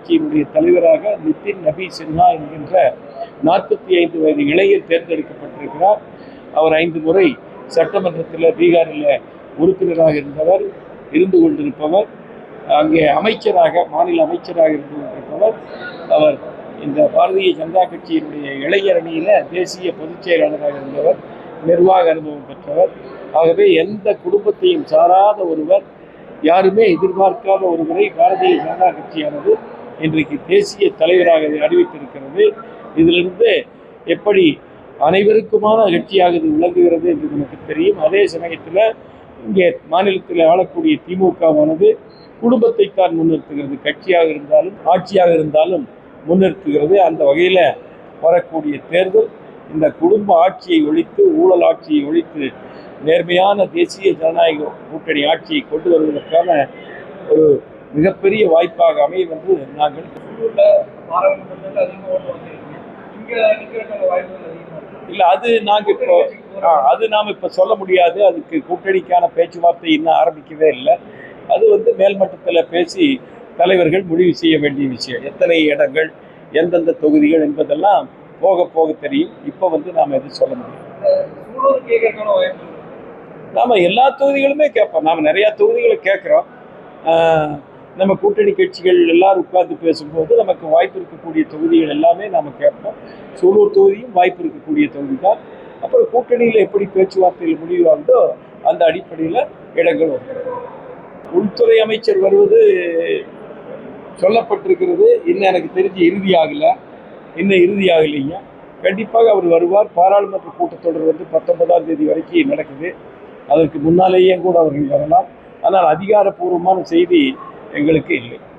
கட்சியினுடைய தலைவராக நிதின் நபி சின்ஹா என்கின்ற 45 வயது இளைஞர் தேர்ந்தெடுக்கப்பட்டிருக்கிறார். அவர் 5 முறை சட்டமன்றத்தில் பீகாரில் உறுப்பினராக இருந்து கொண்டிருப்பவர். அங்கே அமைச்சராக, மாநில அமைச்சராக இருந்து கொண்டிருப்பவர். அவர் இந்த பாரதிய ஜனதா கட்சியினுடைய இளைஞர் அணியில தேசிய பொதுச் செயலாளராக இருந்தவர், நிர்வாக அனுபவம் பெற்றவர். ஆகவே எந்த குடும்பத்தையும் சாராத ஒருவர், யாருமே எதிர்பார்க்காத ஒருவரை பாரதிய ஜனதா கட்சியானது இன்றைக்கு தேசிய தலைவராக அறிவித்திருக்கிறது. இதிலிருந்து எப்படி அனைவருக்குமான கட்சியாக இது விளங்குகிறது என்று நமக்கு தெரியும். அதே சமயத்தில் இங்கே மாநிலத்தில் ஆளக்கூடிய திமுகவானது குடும்பத்தை தான் முன்னிறுத்துகிறது. கட்சியாக இருந்தாலும் ஆட்சியாக இருந்தாலும் முன்னிறுத்துகிறது. அந்த வகையில் வரக்கூடிய தேர்தல் இந்த குடும்ப ஆட்சியை ஒழித்து, ஊழல் ஆட்சியை ஒழித்து, நேர்மையான தேசிய ஜனநாயக கூட்டணி ஆட்சியை கொண்டு வருவதற்கான ஒரு மிகப்பெரிய வாய்ப்பாக அமையும் என்று நாங்கள் இல்லை, அது நாங்கள் இப்போ நாம் இப்போ சொல்ல முடியாது. அதுக்கு கூட்டணிக்கான பேச்சுவார்த்தை இன்னும் ஆரம்பிக்கவே இல்லை. அது மேல்மட்டத்தில் பேசி தலைவர்கள் முடிவு செய்ய வேண்டிய விஷயம். எத்தனை இடங்கள், எந்தெந்த தொகுதிகள் என்பதெல்லாம் போக போக தெரியும். இப்போ நாம் எதுவும் சொல்ல முடியும். நாம் எல்லா தொகுதிகளுமே கேட்போம். நாம் நிறையா தொகுதிகளை கேட்குறோம். நம்ம கூட்டணி கட்சிகள் எல்லாரும் உட்கார்ந்து பேசும்போது நமக்கு வாய்ப்பு இருக்கக்கூடிய தொகுதிகள் எல்லாமே நாம் கேட்போம். சூலூர் தொகுதியும் வாய்ப்பு இருக்கக்கூடிய தொகுதி தான். அப்புறம் கூட்டணியில் எப்படி பேச்சுவார்த்தையில் முடிவாகுதோ அந்த அடிப்படையில் இடங்கள் வருகிறது. உள்துறை அமைச்சர் வருவது சொல்லப்பட்டிருக்கிறது. இன்னும் எனக்கு தெரிஞ்சு இறுதியாகலைங்க. கண்டிப்பாக அவர் வருவார். பாராளுமன்ற கூட்டத்தொடர் 19ஆம் தேதி வரைக்கும் நடக்குது. அதற்கு முன்னாலேயே கூட அவர்கள் வரலாம். ஆனால் அதிகாரப்பூர்வமான செய்தி எங்களுக்கு இல்லை.